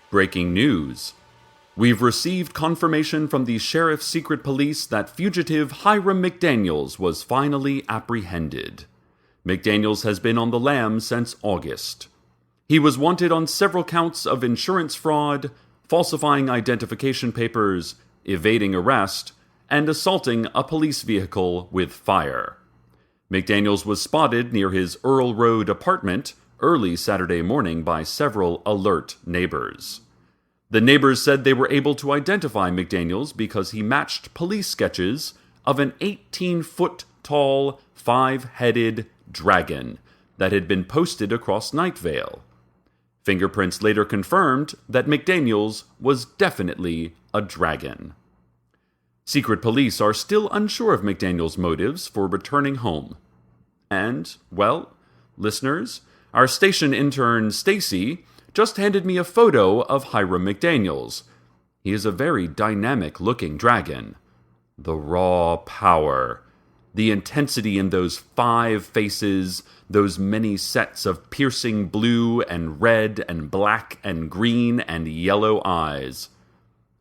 Breaking news. We've received confirmation from the Sheriff's Secret Police that fugitive Hiram McDaniels was finally apprehended. McDaniels has been on the lam since August. He was wanted on several counts of insurance fraud, falsifying identification papers, evading arrest, and assaulting a police vehicle with fire. McDaniels was spotted near his Earl Road apartment early Saturday morning by several alert neighbors. The neighbors said they were able to identify McDaniels because he matched police sketches of an 18-foot-tall, 5-headed dragon that had been posted across Night Vale. Fingerprints later confirmed that McDaniels was definitely a dragon. Secret police are still unsure of McDaniels' motives for returning home. And, well, listeners, our station intern Stacy just handed me a photo of Hiram McDaniels. He is a very dynamic-looking dragon. The raw power, the intensity in those 5 faces, those many sets of piercing blue and red and black and green and yellow eyes.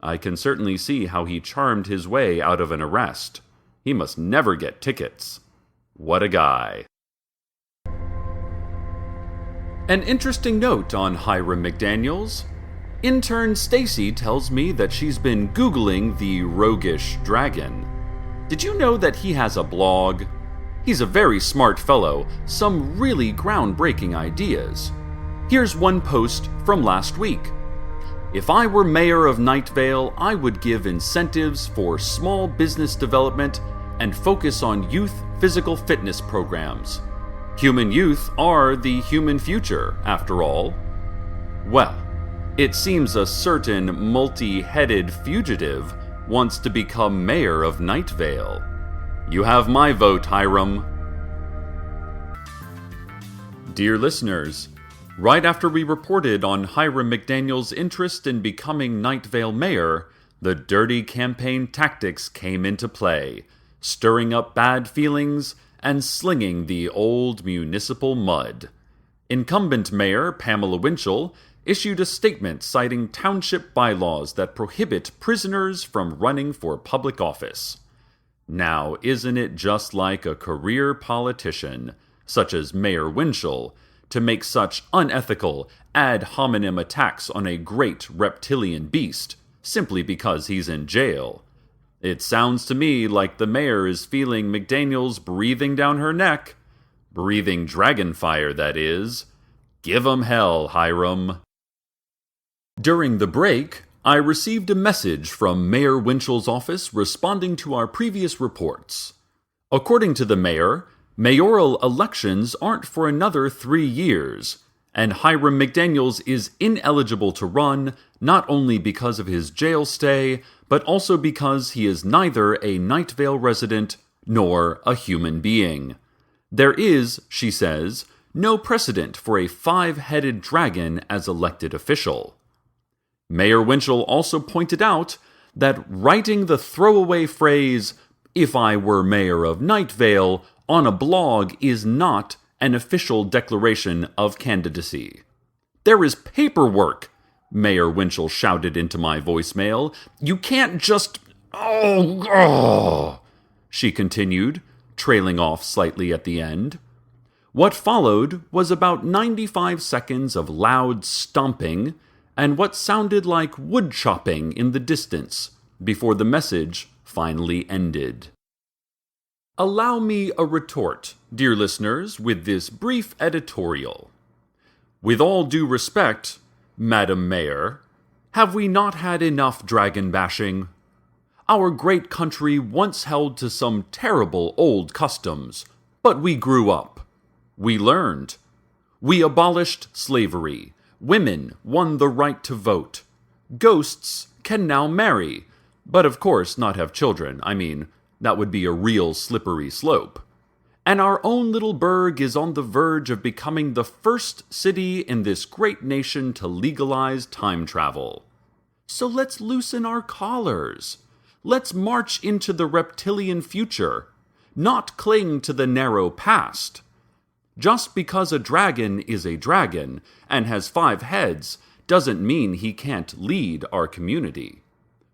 I can certainly see how he charmed his way out of an arrest. He must never get tickets. What a guy. An interesting note on Hiram McDaniels. Intern Stacy tells me that she's been Googling the roguish dragon. Did you know that he has a blog? He's a very smart fellow, some really groundbreaking ideas. Here's one post from last week. If I were mayor of Night Vale, I would give incentives for small business development and focus on youth physical fitness programs. Human youth are the human future, after all. Well, it seems a certain multi-headed fugitive wants to become mayor of Night Vale. You have my vote, Hiram. Dear listeners, right after we reported on Hiram McDaniels' interest in becoming Night Vale mayor, the dirty campaign tactics came into play, stirring up bad feelings and slinging the old municipal mud. Incumbent Mayor Pamela Winchell issued a statement citing township bylaws that prohibit prisoners from running for public office. Now, isn't it just like a career politician, such as Mayor Winchell, to make such unethical ad hominem attacks on a great reptilian beast, simply because he's in jail? It sounds to me like the mayor is feeling McDaniels breathing down her neck. Breathing dragon fire, that is. Give 'em hell, Hiram. During the break, I received a message from Mayor Winchell's office responding to our previous reports. According to the mayor, mayoral elections aren't for another 3 years, and Hiram McDaniels is ineligible to run not only because of his jail stay, but also because he is neither a Night Vale resident nor a human being. There is, she says, no precedent for a 5-headed dragon as elected official. Mayor Winchell also pointed out that writing the throwaway phrase, "If I were mayor of Night Vale," on a blog is not an official declaration of candidacy. There is paperwork, Mayor Winchell shouted into my voicemail. You can't just... she continued, trailing off slightly at the end. What followed was about 95 seconds of loud stomping and what sounded like wood chopping in the distance before the message finally ended. Allow me a retort, dear listeners, with this brief editorial. With all due respect, Madam Mayor, have we not had enough dragon bashing? Our great country once held to some terrible old customs, but we grew up. We learned. We abolished slavery. Women won the right to vote. Ghosts can now marry, but of course not have children. I mean, that would be a real slippery slope. And our own little burg is on the verge of becoming the first city in this great nation to legalize time travel. So let's loosen our collars. Let's march into the reptilian future, not cling to the narrow past. Just because a dragon is a dragon and has 5 heads doesn't mean he can't lead our community.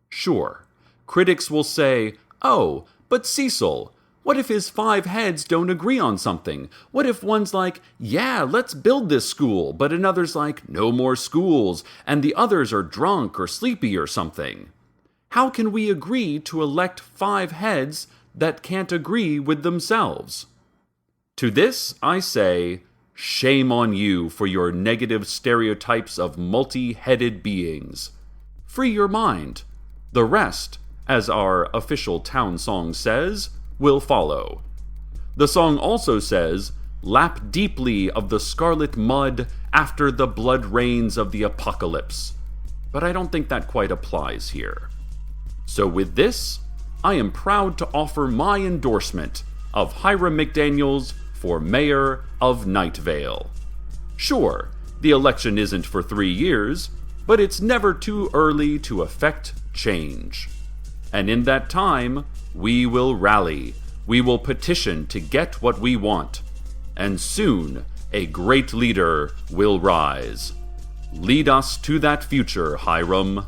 Sure, critics will say, "Oh, but Cecil, what if his 5 heads don't agree on something? What if one's like, yeah, let's build this school, but another's like, no more schools, and the others are drunk or sleepy or something? How can we agree to elect 5 heads that can't agree with themselves?" To this I say, shame on you for your negative stereotypes of multi-headed beings. Free your mind. The rest, as our official town song says, will follow. The song also says, "Lap deeply of the scarlet mud after the blood rains of the apocalypse." But I don't think that quite applies here. So with this, I am proud to offer my endorsement of Hiram McDaniels for mayor of Night Vale. Sure, the election isn't for 3 years, but it's never too early to effect change. And in that time, we will rally, we will petition to get what we want, and soon a great leader will rise. Lead us to that future, Hiram.